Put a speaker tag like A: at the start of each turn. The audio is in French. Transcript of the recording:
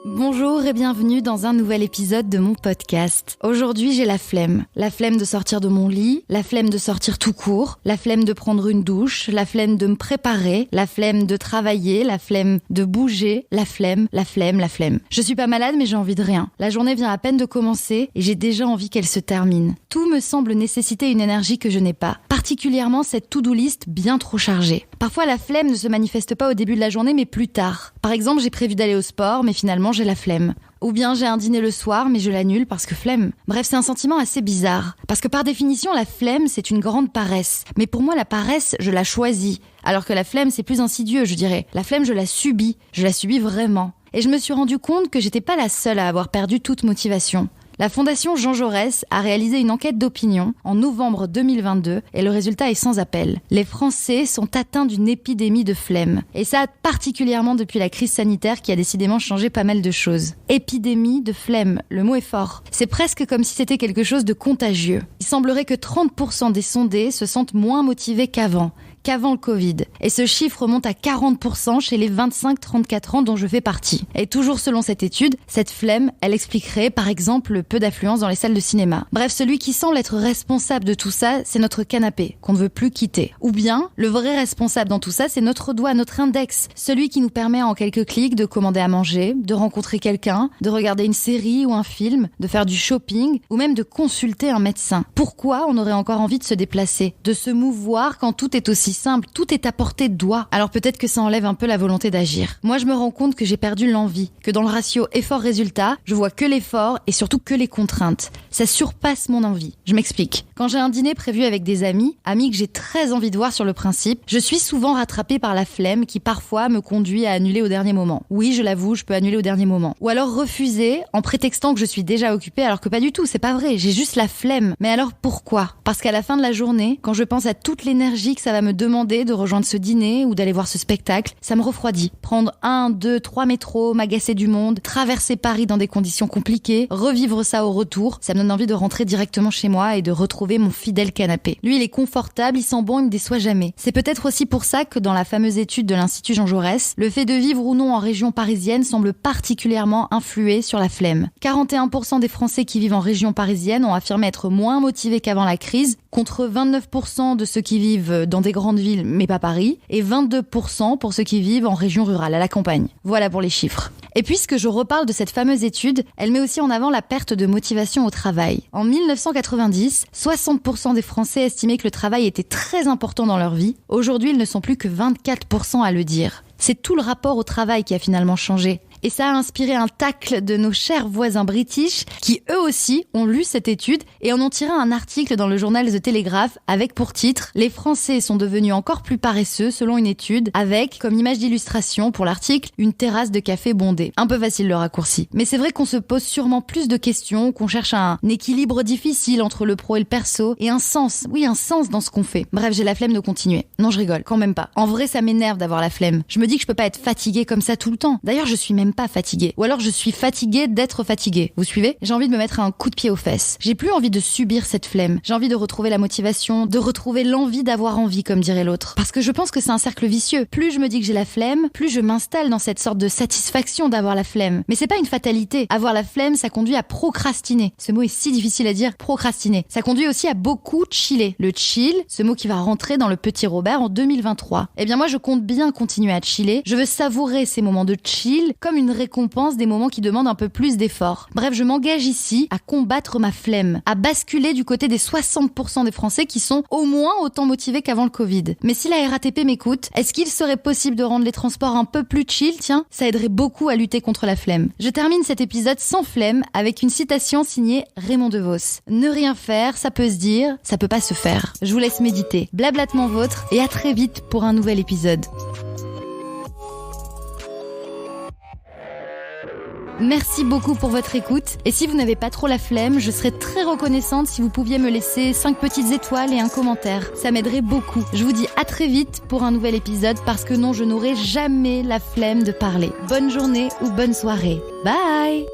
A: Bonjour et bienvenue dans un nouvel épisode de mon podcast. Aujourd'hui, j'ai la flemme. La flemme de sortir de mon lit, la flemme de sortir tout court, la flemme de prendre une douche, la flemme de me préparer, la flemme de travailler, la flemme de bouger, la flemme. Je suis pas malade mais j'ai envie de rien. La journée vient à peine de commencer et j'ai déjà envie qu'elle se termine. Tout me semble nécessiter une énergie que je n'ai pas. Particulièrement cette to-do list bien trop chargée. Parfois la flemme ne se manifeste pas au début de la journée mais plus tard. Par exemple, j'ai prévu d'aller au sport mais finalement j'ai la flemme. Ou bien j'ai un dîner le soir mais je l'annule parce que flemme. Bref, c'est un sentiment assez bizarre. Parce que par définition, la flemme, c'est une grande paresse. Mais pour moi, la paresse, je la choisis. Alors que la flemme, c'est plus insidieux, je dirais. La flemme, je la subis. Je la subis vraiment. Et je me suis rendu compte que j'étais pas la seule à avoir perdu toute motivation. La Fondation Jean Jaurès a réalisé une enquête d'opinion en novembre 2022 et le résultat est sans appel. Les Français sont atteints d'une épidémie de flemme. Et ça, particulièrement depuis la crise sanitaire qui a décidément changé pas mal de choses. Épidémie de flemme, le mot est fort. C'est presque comme si c'était quelque chose de contagieux. Il semblerait que 30% des sondés se sentent moins motivés qu'avant le Covid. Et ce chiffre remonte à 40% chez les 25-34 ans dont je fais partie. Et toujours selon cette étude, cette flemme, elle expliquerait par exemple le peu d'affluence dans les salles de cinéma. Bref, celui qui semble être responsable de tout ça, c'est notre canapé, qu'on ne veut plus quitter. Ou bien, le vrai responsable dans tout ça, c'est notre doigt, notre index. Celui qui nous permet en quelques clics de commander à manger, de rencontrer quelqu'un, de regarder une série ou un film, de faire du shopping, ou même de consulter un médecin. Pourquoi on aurait encore envie de se déplacer, de se mouvoir quand tout est aussi simple, tout est à portée de doigt. Alors peut-être que ça enlève un peu la volonté d'agir. Moi, je me rends compte que j'ai perdu l'envie, que dans le ratio effort-résultat, je vois que l'effort et surtout que les contraintes. Ça surpasse mon envie. Je m'explique. Quand j'ai un dîner prévu avec des amis que j'ai très envie de voir sur le principe, je suis souvent rattrapée par la flemme qui parfois me conduit à annuler au dernier moment. Oui, je l'avoue, je peux annuler au dernier moment. Ou alors refuser en prétextant que je suis déjà occupée alors que pas du tout, c'est pas vrai, j'ai juste la flemme. Mais alors pourquoi ? Parce qu'à la fin de la journée, quand je pense à toute l'énergie que ça va me demander de rejoindre ce dîner ou d'aller voir ce spectacle, ça me refroidit. Prendre 1, 2, 3 métros, m'agacer du monde, traverser Paris dans des conditions compliquées, revivre ça au retour, ça me donne envie de rentrer directement chez moi et de retrouver mon fidèle canapé. Lui, il est confortable, il sent bon, il me déçoit jamais. C'est peut-être aussi pour ça que dans la fameuse étude de l'Institut Jean Jaurès, le fait de vivre ou non en région parisienne semble particulièrement influer sur la flemme. 41% des Français qui vivent en région parisienne ont affirmé être moins motivés qu'avant la crise, contre 29% de ceux qui vivent dans des grandes villes, mais pas Paris, et 22% pour ceux qui vivent en région rurale, à la campagne. Voilà pour les chiffres. Et puisque je reparle de cette fameuse étude, elle met aussi en avant la perte de motivation au travail. En 1990, 60% des Français estimaient que le travail était très important dans leur vie. Aujourd'hui, ils ne sont plus que 24% à le dire. C'est tout le rapport au travail qui a finalement changé. Et ça a inspiré un tacle de nos chers voisins british qui eux aussi ont lu cette étude et en ont tiré un article dans le journal The Telegraph avec pour titre « Les Français sont devenus encore plus paresseux selon une étude » avec comme image d'illustration pour l'article une terrasse de café bondée. Un peu facile le raccourci. Mais c'est vrai qu'on se pose sûrement plus de questions, qu'on cherche un équilibre difficile entre le pro et le perso et un sens dans ce qu'on fait. Bref, j'ai la flemme de continuer. Non, je rigole, quand même pas. En vrai, ça m'énerve d'avoir la flemme. Je me dis que je peux pas être fatiguée comme ça tout le temps. D'ailleurs, je suis même pas fatiguée. Ou alors je suis fatiguée d'être fatiguée. Vous suivez ? J'ai envie de me mettre un coup de pied aux fesses. J'ai plus envie de subir cette flemme. J'ai envie de retrouver la motivation, de retrouver l'envie d'avoir envie, comme dirait l'autre. Parce que je pense que c'est un cercle vicieux. Plus je me dis que j'ai la flemme, plus je m'installe dans cette sorte de satisfaction d'avoir la flemme. Mais c'est pas une fatalité. Avoir la flemme, ça conduit à procrastiner. Ce mot est si difficile à dire, procrastiner. Ça conduit aussi à beaucoup chiller. Le chill, ce mot qui va rentrer dans le petit Robert en 2023. Eh bien moi, je compte bien continuer à chiller. Je veux savourer ces moments de chill comme une récompense des moments qui demandent un peu plus d'effort. Bref, je m'engage ici à combattre ma flemme, à basculer du côté des 60% des Français qui sont au moins autant motivés qu'avant le Covid. Mais si la RATP m'écoute, est-ce qu'il serait possible de rendre les transports un peu plus chill ? Tiens, ça aiderait beaucoup à lutter contre la flemme. Je termine cet épisode sans flemme avec une citation signée Raymond DeVos. Ne rien faire, ça peut se dire, ça peut pas se faire. Je vous laisse méditer. Blablatement vôtre et à très vite pour un nouvel épisode. Merci beaucoup pour votre écoute. Et si vous n'avez pas trop la flemme, je serais très reconnaissante si vous pouviez me laisser 5 petites étoiles et un commentaire. Ça m'aiderait beaucoup. Je vous dis à très vite pour un nouvel épisode parce que non, je n'aurai jamais la flemme de parler. Bonne journée ou bonne soirée. Bye!